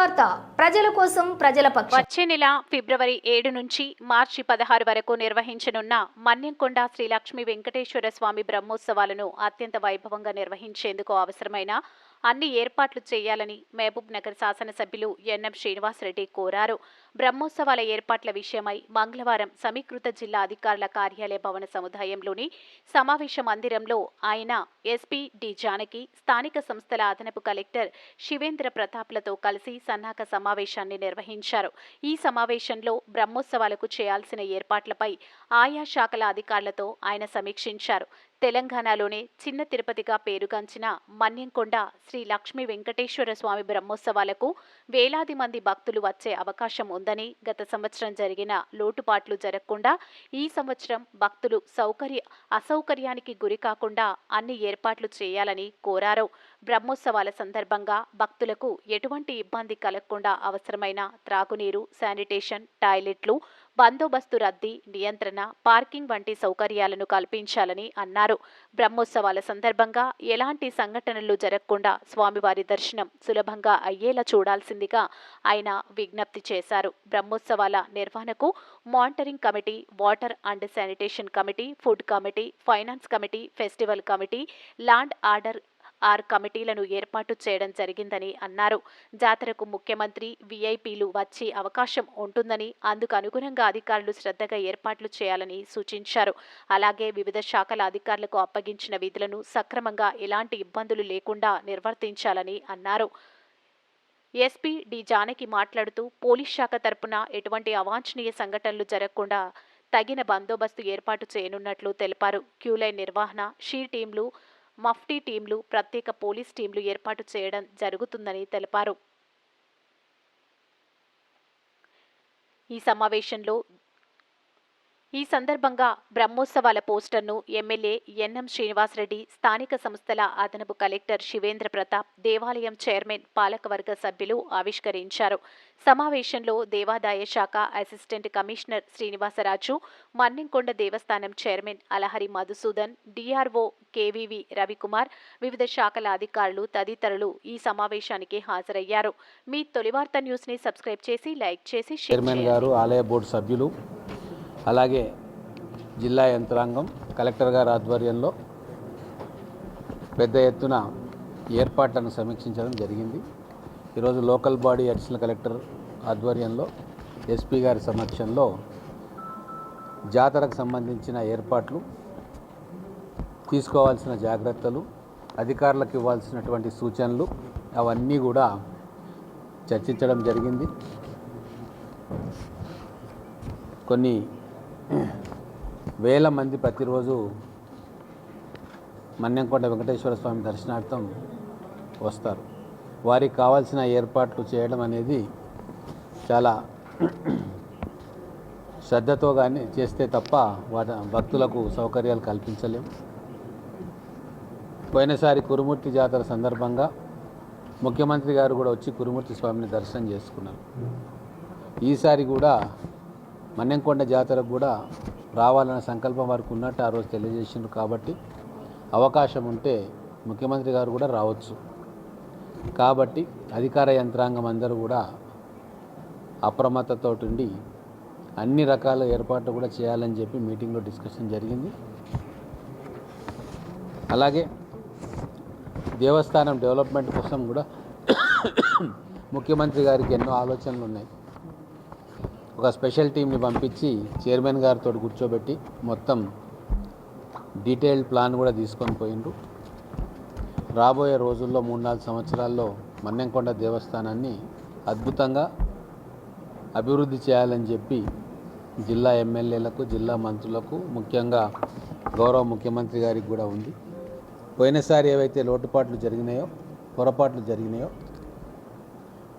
తొలివార్త ప్రజల కోసం ప్రజల పక్షం. వచ్చే నెల ఫిబ్రవరి 7 నుంచి మార్చి 16 వరకు నిర్వహించనున్న మన్యంకొండ శ్రీ లక్ష్మీ వెంకటేశ్వర స్వామి బ్రహ్మోత్సవాలను అత్యంత వైభవంగా నిర్వహించేందుకు అవసరమైన అన్ని ఏర్పాట్లు చేయాలని మహబూబ్ నగర్ శాసనసభ్యులు ఎన్ఎం శ్రీనివాసరెడ్డి కోరారు. బ్రహ్మోత్సవాల ఏర్పాట్ల విషయమై మంగళవారం సమీకృత జిల్లా అధికారుల కార్యాలయ భవన సముదాయంలోని సమావేశ మందిరంలో ఆయన ఎస్పీ డి జానకి, స్థానిక సంస్థల అదనపు కలెక్టర్ శివేంద్ర ప్రతాప్లతో కలిసి సన్నాహక సమావేశాన్ని నిర్వహించారు. ఈ సమావేశంలో బ్రహ్మోత్సవాలకు చేయాల్సిన ఏర్పాట్లపై ఆయా శాఖల అధికారులతో ఆయన సమీక్షించారు. తెలంగాణలోనే చిన్న తిరుపతిగా పేరుగాంచిన మన్యంకొండ శ్రీ లక్ష్మీ వెంకటేశ్వర స్వామి బ్రహ్మోత్సవాలకు వేలాది మంది భక్తులు వచ్చే అవకాశం ఉందని, గత సంవత్సరం జరిగిన లోటుపాట్లు జరగకుండా ఈ సంవత్సరం భక్తులు అసౌకర్యానికి గురి కాకుండా అన్ని ఏర్పాట్లు చేయాలని కోరారు. బ్రహ్మోత్సవాల సందర్భంగా భక్తులకు ఎటువంటి ఇబ్బంది కలగకుండా అవసరమైన త్రాగునీరు, శానిటేషన్, టాయిలెట్లు, బందోబస్తు, రద్దీ నియంత్రణ, పార్కింగ్ వంటి సౌకర్యాలను కల్పించాలని అన్నారు. బ్రహ్మోత్సవాల సందర్భంగా ఎలాంటి సంఘటనలు జరగకుండా స్వామివారి దర్శనం సులభంగా అయ్యేలా చూడాల్సిందిగా ఆయన విజ్ఞప్తి చేశారు. బ్రహ్మోత్సవాల నిర్వహణకు monitoring committee, water and sanitation committee, food committee, finance committee, festival committee, land order కమిటీలను ఏర్పాటు చేయడం జరిగిందని అన్నారు. జాతరకు ముఖ్యమంత్రి, విఐపీలు వచ్చే అవకాశం ఉంటుందని, అందుకు అనుగుణంగా అధికారులు శ్రద్ధగా ఏర్పాట్లు చేయాలని సూచించారు. అలాగే వివిధ శాఖల అధికారులకు అప్పగించిన విధులను సక్రమంగా ఎలాంటి ఇబ్బందులు లేకుండా నిర్వర్తించాలని అన్నారు. ఎస్పీ డి జానకి మాట్లాడుతూ పోలీస్ శాఖ తరపున ఎటువంటి అవాంఛనీయ సంఘటనలు జరగకుండా తగిన బందోబస్తు ఏర్పాటు చేయనున్నట్లు తెలిపారు. క్యూలైన్ నిర్వహణ, షీ టీంలు, మఫ్టీ టీంలు, ప్రత్యేక పోలీస్ టీంలు ఏర్పాటు చేయడం జరుగుతుందని తెలిపారు. ఈ సందర్భంగా బ్రహ్మోత్సవాల పోస్టర్ను ఎమ్మెల్యే ఎన్ఎం శ్రీనివాసరెడ్డి, స్థానిక సంస్థల అదనపు కలెక్టర్ శివేంద్ర ప్రతాప్, దేవాలయం చైర్మన్, పాలకవర్గ సభ్యులు ఆవిష్కరించారు. సమావేశంలో దేవాదాయ శాఖ అసిస్టెంట్ కమిషనర్ శ్రీనివాసరాజు, మన్యంకొండ దేవస్థానం chairman Alahari Madhusudan, DRO KVV Ravikumar, వివిధ శాఖల అధికారులు తదితరులు ఈ సమావేశానికి హాజరయ్యారు. మీ తొలివార్త న్యూస్ ని సబ్స్క్రైబ్ చేసి, లైక్ చేసి, షేర్ చేయండి. ఆలయ బోర్డు సభ్యులు, అలాగే జిల్లా యంత్రాంగం, కలెక్టర్ గారి ఆధ్వర్యంలో పెద్ద ఎత్తున ఏర్పాట్లను సమీక్షించడం జరిగింది. ఈరోజు లోకల్ బాడీ అడిషనల్ కలెక్టర్ ఆధ్వర్యంలో ఎస్పీ గారి సమక్షంలో జాతరకు సంబంధించిన ఏర్పాట్లు, తీసుకోవాల్సిన జాగ్రత్తలు, అధికారులకు ఇవ్వాల్సినటువంటి సూచనలు అవన్నీ కూడా చర్చించడం జరిగింది. కొన్ని వేల మంది ప్రతిరోజు మన్యంకొండ వెంకటేశ్వర స్వామి దర్శనార్థం వస్తారు. వారికి కావాల్సిన ఏర్పాట్లు చేయడం అనేది చాలా శ్రద్ధతో కానీ చేస్తే తప్ప భక్తులకు సౌకర్యాలు కల్పించలేం. పోయినసారి కురుమూర్తి జాతర సందర్భంగా ముఖ్యమంత్రి గారు కూడా వచ్చి కురుమూర్తి స్వామిని దర్శనం చేసుకున్నారు. ఈసారి కూడా మన్యంకొండ జాతరకు కూడా రావాలన్న సంకల్పం వారికి ఉన్నట్టు ఆ రోజు తెలియజేసిండ్రు. కాబట్టి అవకాశం ఉంటే ముఖ్యమంత్రి గారు కూడా రావచ్చు. కాబట్టి అధికార యంత్రాంగం అందరూ కూడా అప్రమత్తతో ఉండి అన్ని రకాల ఏర్పాట్లు కూడా చేయాలని చెప్పి మీటింగ్లో డిస్కషన్ జరిగింది. అలాగే దేవస్థానం డెవలప్మెంట్ కోసం కూడా ముఖ్యమంత్రి గారికి ఎన్నో ఆలోచనలు ఉన్నాయి. ఒక స్పెషల్ టీంని పంపించి చైర్మన్ గారితో కూర్చోబెట్టి మొత్తం డీటెయిల్డ్ ప్లాన్ కూడా తీసుకొని పోయిండ్రు. రాబోయే రోజుల్లో 3-4 సంవత్సరాల్లో మన్యంకొండ దేవస్థానాన్ని అద్భుతంగా అభివృద్ధి చేయాలని చెప్పి జిల్లా ఎమ్మెల్యేలకు, జిల్లా మంత్రులకు, ముఖ్యంగా గౌరవ ముఖ్యమంత్రి గారికి కూడా ఉంది. పోయినసారి ఏవైతే లోటుపాట్లు జరిగినాయో, పొరపాట్లు జరిగినాయో,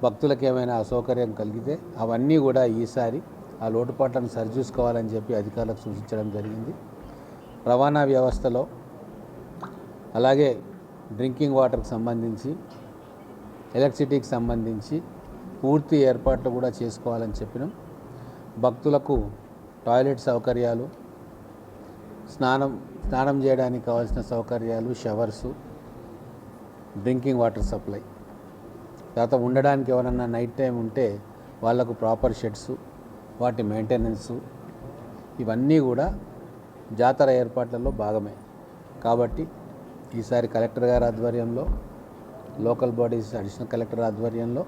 భక్తులకు ఏమైనా అసౌకర్యం కలిగితే అవన్నీ కూడా ఈసారి ఆ లోటుపాట్లను సరిచూసుకోవాలని చెప్పి అధికారులకు సూచించడం జరిగింది. రవాణా వ్యవస్థలో, అలాగే డ్రింకింగ్ వాటర్కి సంబంధించి, ఎలక్ట్రిసిటీకి సంబంధించి పూర్తి ఏర్పాట్లు కూడా చేసుకోవాలని చెప్పినాం. భక్తులకు టాయిలెట్ సౌకర్యాలు, స్నానం చేయడానికి కావాల్సిన సౌకర్యాలు, షవర్సు, డ్రింకింగ్ వాటర్ సప్లై తర్వాత ఉండడానికి ఎవరన్నా నైట్ టైం ఉంటే వాళ్ళకు ప్రాపర్ షెడ్స్, వాటి మెయింటెనెన్సు, ఇవన్నీ కూడా జాతర ఏర్పాట్లలో భాగమే. కాబట్టి ఈసారి కలెక్టర్ గారి ఆధ్వర్యంలో, లోకల్ బాడీస్ అడిషనల్ కలెక్టర్ ఆధ్వర్యంలో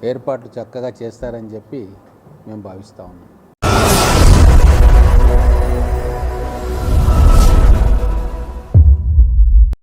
ఏర్పాట్లు చక్కగా చేస్తారని చెప్పి మేము భావిస్తూ ఉన్నాం.